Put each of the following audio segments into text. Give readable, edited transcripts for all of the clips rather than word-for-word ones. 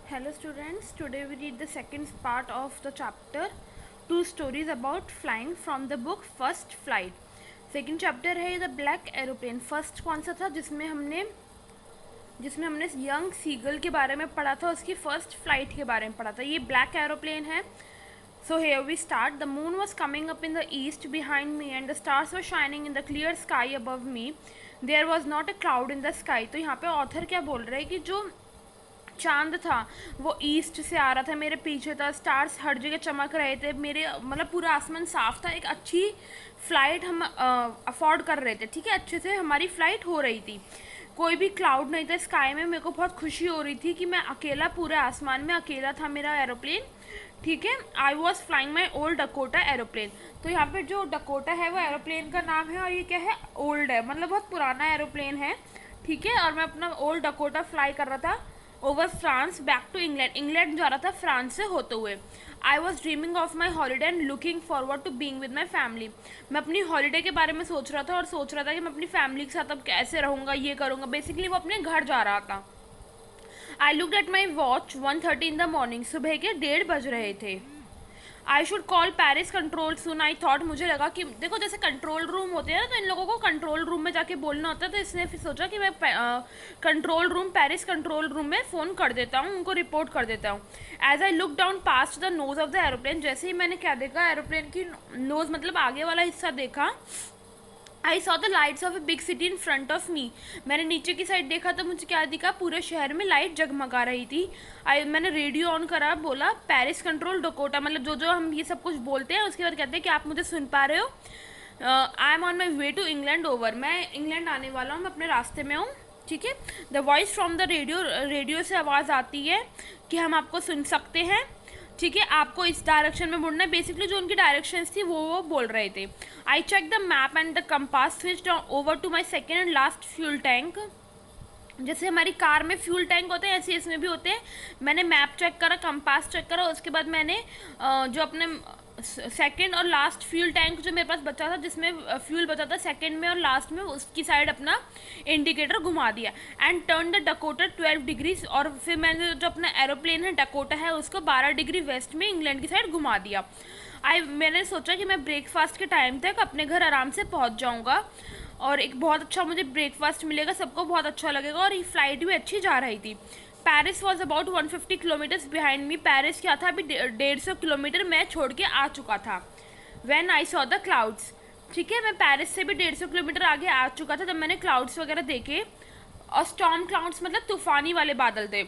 Hello students, today we read the second part of the chapter, two stories about flying from the book First Flight. Second chapter है the black aeroplane. First कौन सा था जिसमें हमने young seagull के बारे में पढ़ा था, उसकी फर्स्ट फ्लाइट के बारे में पढ़ा था. ये ब्लैक एरोप्लेन है. So here we start. The moon was coming up in the east behind me and the stars were shining in the clear sky above me. There was not a cloud in the sky. तो यहाँ पे author क्या बोल रहे हैं कि जो चांद था वो ईस्ट से आ रहा था, मेरे पीछे था, स्टार्स हर जगह चमक रहे थे, मेरे मतलब पूरा आसमान साफ था. एक अच्छी फ़्लाइट हम अफोर्ड कर रहे थे. ठीक है, अच्छे से हमारी फ़्लाइट हो रही थी. कोई भी क्लाउड नहीं था स्काई में. मेरे को बहुत खुशी हो रही थी कि मैं अकेला पूरे आसमान में अकेला था मेरा एरोप्लेन. ठीक है, I was flying my old Dakota aeroplane. तो यहाँ पे जो डकोटा है वो एरोप्लेन का नाम है और ये क्या है, ओल्ड है, मतलब बहुत पुराना एरोप्लेन है. ठीक है, और मैं अपना ओल्ड डकोटा फ्लाई कर रहा था over France back to England. England जा रहा था फ्रांस से होते हुए. I was dreaming of my holiday and looking forward to being with my family. मैं अपनी हॉलीडे के बारे में सोच रहा था और सोच रहा था कि मैं अपनी फैमिली के साथ अब कैसे रहूँगा, ये करूँगा. बेसिकली वो अपने घर जा रहा था. I look at my watch 1:30 in the morning. सुबह के 1:30 बज रहे थे. I should call Paris control soon. I thought, मुझे लगा कि देखो जैसे कंट्रोल रूम होते हैं ना, तो इन लोगों को कंट्रोल रूम में जाके बोलना होता है. तो इसने फिर सोचा कि मैं control room, Paris control room में फ़ोन कर देता हूँ, उनको रिपोर्ट कर देता हूँ. As I look down past the nose of the aeroplane. जैसे ही मैंने क्या देखा, एरोप्लेन की नोज मतलब आगे वाला हिस्सा देखा. I saw the lights off a big city in front of me. मैंने नीचे की साइड देखा तो मुझे क्या दिखा, पूरे शहर में लाइट जगमगा रही थी. मैंने रेडियो ऑन करा, बोला पेरिस कंट्रोल डकोटा, मतलब जो जो हम ये सब कुछ बोलते हैं उसके बाद कहते हैं कि आप मुझे सुन पा रहे हो. I am on my way to England over. मैं इंग्लैंड आने वाला हूँ, मैं अपने रास्ते में हूँ. ठीक है, the voice from the radio से आवाज़ आती है कि हम आपको सुन सकते हैं. ठीक है, आपको इस डायरेक्शन में मुड़ना है. बेसिकली जो उनकी डायरेक्शंस थी वो बोल रहे थे. I check the map and the compass switched over to my second and last fuel tank. जैसे हमारी कार में फ्यूल टैंक होते हैं ऐसे इसमें भी होते हैं. मैंने मैप चेक करा, कंपास चेक करा, उसके बाद मैंने जो अपने सेकंड और लास्ट फ्यूल टैंक जो मेरे पास बचा था, जिसमें फ्यूल बचा था सेकंड में और लास्ट में, उसकी साइड अपना इंडिकेटर घुमा दिया. And turn the Dakota 12 degrees. और फिर मैंने जो अपना एरोप्लेन है डकोटा है उसको 12 डिग्री वेस्ट में इंग्लैंड की साइड घुमा दिया. मैंने सोचा कि मैं ब्रेकफास्ट के टाइम तक अपने घर आराम से पहुंच जाऊंगा और एक बहुत अच्छा मुझे ब्रेकफास्ट मिलेगा, सबको बहुत अच्छा लगेगा. और ये फ्लाइट भी अच्छी जा रही थी. Paris was about 150 kilometres behind me. Paris क्या था, अभी 150 किलोमीटर मैं छोड़ के आ चुका था. When I saw the clouds. ठीक है, मैं पेरिस से भी 150 किलोमीटर आगे आ चुका था जब मैंने क्लाउड्स वगैरह देखे. और स्टॉर्म क्लाउड्स मतलब तूफानी वाले बादल थे.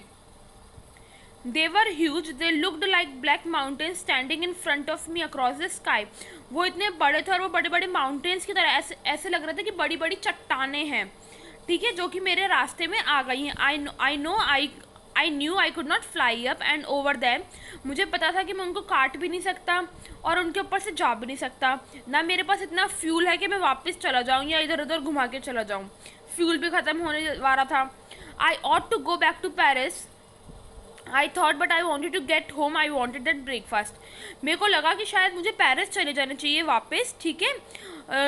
They were huge. They looked like black mountains standing in front of me across the sky. वो इतने बड़े थे और वो बड़े बड़े माउंटेन्स की तरह ऐसे लग रहे थे कि बड़ी बड़ी चट्टानें हैं. ठीक है, जो कि मेरे रास्ते में आ गई हैं. I knew I could not fly up and over them. मुझे पता था कि मैं उनको काट भी नहीं सकता और उनके ऊपर से जा भी नहीं सकता. ना मेरे पास इतना फ्यूल है कि मैं वापस चला जाऊँ या इधर उधर घुमा के चला जाऊँ. फ्यूल भी ख़त्म होने वाला था. I ought to go back to Paris. I thought but I wanted to get home. I wanted that breakfast. मेरे को लगा कि शायद मुझे पेरिस चले जाना चाहिए वापस. ठीक है,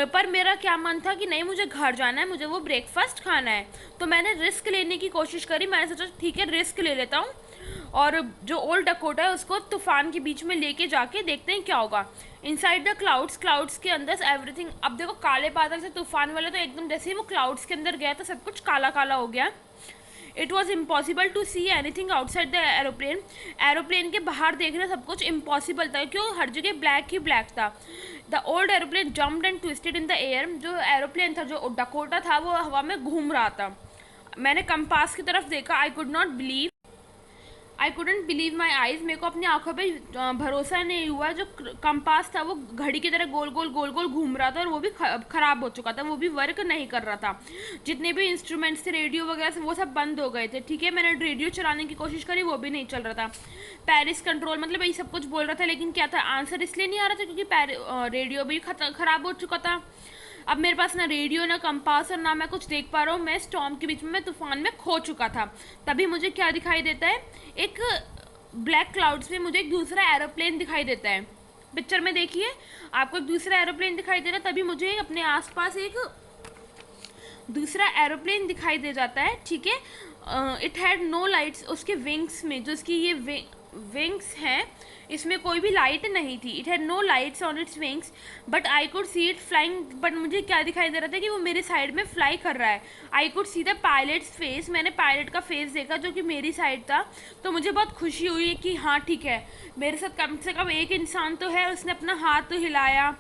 पर मेरा क्या मन था कि नहीं, मुझे घर जाना है, मुझे वो ब्रेकफास्ट खाना है. तो मैंने रिस्क लेने की कोशिश करी. मैंने सोचा ठीक है, रिस्क ले लेता हूँ और जो ओल्ड डकोटा है उसको तूफान के बीच में लेके जाके देखते हैं क्या होगा. इनसाइड द क्लाउड्स के अंदर एवरीथिंग. अब देखो काले बादल से तूफान वाले तो एकदम जैसे ही वो क्लाउड्स के अंदर गया तो सब कुछ काला काला हो गया. It was impossible to see anything outside the aeroplane. Aeroplane के बाहर देखना सब कुछ इम्पॉसिबल था, क्यों, हर जगह ब्लैक ही ब्लैक था. The old aeroplane jumped and twisted in the air. जो एरोप्लेन था, जो डकोटा था, वो हवा में घूम रहा था. मैंने कंपास की तरफ देखा. I couldn't believe my eyes. मेरे को अपनी आंखों पे भरोसा नहीं हुआ. जो कंपास था वो घड़ी की तरह गोल गोल घूम रहा था और वो भी ख़राब हो चुका था, वो भी वर्क नहीं कर रहा था. जितने भी इंस्ट्रूमेंट्स थे, रेडियो वगैरह से, वो सब बंद हो गए थे. ठीक है, मैंने रेडियो चलाने की कोशिश करी, वो भी नहीं चल रहा था. पेरिस कंट्रोल मतलब यही सब कुछ बोल रहा था, लेकिन क्या था, आंसर इसलिए नहीं आ रहा था क्योंकि रेडियो भी ख़राब हो चुका था. अब मेरे पास ना रेडियो, ना कंपास और ना मैं कुछ देख पा रहा हूँ. मैं स्टॉर्म के बीच में, मैं तूफान में खो चुका था. तभी मुझे क्या दिखाई देता है, एक ब्लैक क्लाउड्स में मुझे एक दूसरा एरोप्लेन दिखाई देता है. पिक्चर में देखिए, आपको एक दूसरा एरोप्लेन दिखाई दे रहा है. तभी मुझे अपने आसपास एक दूसरा एरोप्लेन दिखाई दे जाता है. ठीक है, इट हैड नो लाइट्स, उसके विंग्स में, जो उसकी ये विंग्स हैं, इसमें कोई भी लाइट नहीं थी. It had no lights on its wings but I could see it flying. But मुझे क्या दिखाई दे रहा था कि वो मेरे साइड में फ्लाई कर रहा है. आई could see the pilots face, मैंने पायलट का फेस देखा जो कि मेरी साइड था. तो मुझे बहुत खुशी हुई कि हाँ ठीक है, मेरे साथ कम से कम एक इंसान तो है, उसने अपना हाथ तो हिलाया.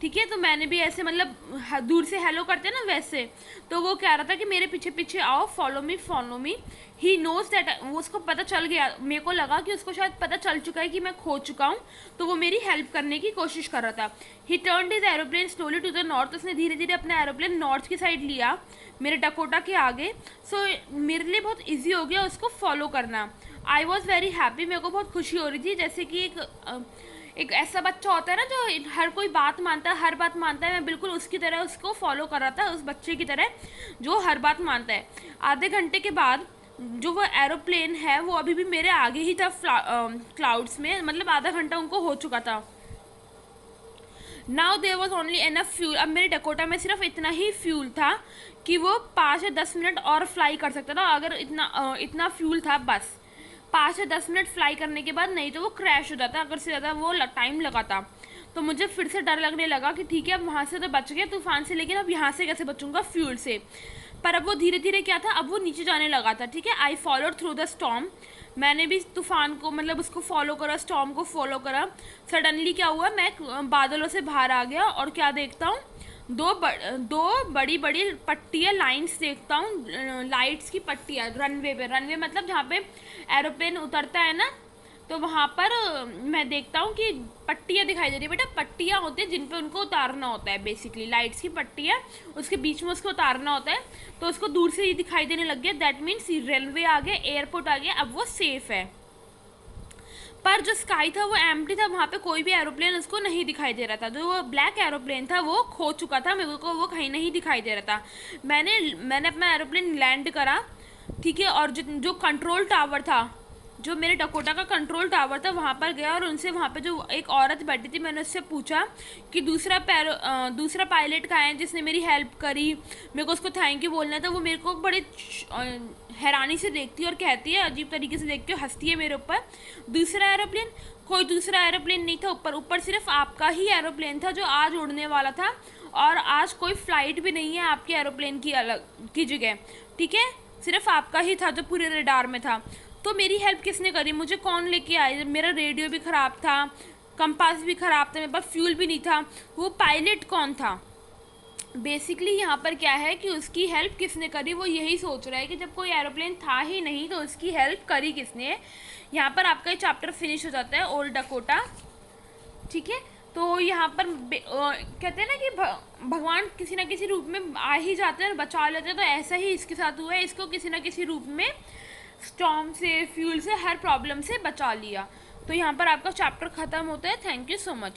ठीक है, तो मैंने भी ऐसे मतलब दूर से हेलो करते हैं ना वैसे, तो वो कह रहा था कि मेरे पीछे पीछे आओ, follow me. He knows that, वो उसको पता चल गया, मेरे को लगा कि उसको शायद पता चल चुका है कि मैं खो चुका हूँ, तो वो मेरी हेल्प करने की कोशिश कर रहा था. He turned his aeroplane slowly to the north, उसने धीरे धीरे अपना एरोप्लेन नॉर्थ की साइड लिया मेरे डकोटा के आगे. सो मेरे लिए बहुत ईजी हो गया उसको फॉलो करना. आई वॉज वेरी हैप्पी, मेरे को बहुत खुशी हो रही थी, जैसे कि एक ऐसा बच्चा होता है ना जो हर कोई बात मानता है, हर बात मानता है. मैं बिल्कुल उसकी तरह उसको फॉलो कर रहा था, उस बच्चे की तरह जो हर बात मानता है. आधे घंटे के बाद जो वो एरोप्लेन है वो अभी भी मेरे आगे ही था क्लाउड्स में, मतलब आधा घंटा उनको हो चुका था. Now there was only enough fuel, अब मेरे डकोटा में सिर्फ इतना ही फ्यूल था कि वो 5 या 10 मिनट और फ्लाई कर सकता था. अगर इतना फ्यूल था बस. 5 या 10 मिनट फ्लाई करने के बाद, नहीं तो वो क्रैश हो जाता अगर से ज़्यादा वो टाइम लगाता. तो मुझे फिर से डर लगने लगा कि ठीक है अब वहाँ से तो बच गया तूफान से, लेकिन अब यहाँ से कैसे बचूंगा फ्यूल से. पर अब वो धीरे धीरे क्या था, अब वो नीचे जाने लगा था. ठीक है, I followed through the storm, मैंने भी तूफान को मतलब उसको फॉलो करा, स्टॉर्म को फॉलो करा. सडनली क्या हुआ, मैं बादलों से बाहर आ गया और क्या देखता हूँ, दो बड़ी बड़ी पट्टियाँ, लाइंस देखता हूँ, लाइट्स की पट्टियाँ रनवे पे. रनवे मतलब जहाँ पे एरोप्लेन उतरता है ना, तो वहाँ पर मैं देखता हूँ कि पट्टियाँ दिखाई दे रही है. बेटा पट्टियाँ होती है जिन पे उनको उतारना होता है, बेसिकली लाइट्स की पट्टियाँ, उसके बीच में उसको उतारना होता है. तो उसको दूर से ही दिखाई देने लग गया. दैट मीन्स रेलवे आ गया, एयरपोर्ट आ गया, अब वो सेफ है. पर जो स्काई था वो एम्प्टी था, वहाँ पे कोई भी एरोप्लेन उसको नहीं दिखाई दे रहा था. जो वो ब्लैक एरोप्लेन था वो खो चुका था, मेरे को वो कहीं नहीं दिखाई दे रहा था. मैंने अपना एरोप्लेन लैंड करा. ठीक है, और जो कंट्रोल टावर था, जो मेरे डकोटा का कंट्रोल टावर था, वहाँ पर गया और उनसे, वहाँ पे जो एक औरत बैठी थी, मैंने उससे पूछा कि दूसरा पायलट कहाँ है जिसने मेरी हेल्प करी, मेरे को उसको थैंक यू बोलना था. वो मेरे को बड़े हैरानी से देखती है और कहती है, अजीब तरीके से देखती है, हंसती है मेरे ऊपर. दूसरा एरोप्लेन, कोई दूसरा एरोप्लेन नहीं था. ऊपर सिर्फ आपका ही एरोप्लेन था जो आज उड़ने वाला था, और आज कोई फ्लाइट भी नहीं है आपके एरोप्लेन की अलग की जगह. ठीक है, सिर्फ आपका ही था जो पूरे रडार में था. तो मेरी हेल्प किसने करी, मुझे कौन लेके आया, मेरा रेडियो भी ख़राब था, कंपास भी ख़राब था, मेरे पास फ्यूल भी नहीं था. वो पायलट कौन था. बेसिकली यहाँ पर क्या है कि उसकी हेल्प किसने करी, वो यही सोच रहा है कि जब कोई एरोप्लेन था ही नहीं तो उसकी हेल्प करी किसने. यहाँ पर आपका ये चैप्टर फिनिश हो जाता है, ओल्ड डकोटा. ठीक है, तो यहाँ पर कहते हैं ना कि भगवान किसी ना किसी रूप में आ ही जाते हैं और बचा लेते हैं. तो ऐसा ही इसके साथ हुआ है, इसको किसी ना किसी रूप में स्टॉर्म से, फ्यूल से, हर प्रॉब्लम से बचा लिया. तो यहाँ पर आपका चैप्टर ख़त्म होता है. Thank you so much.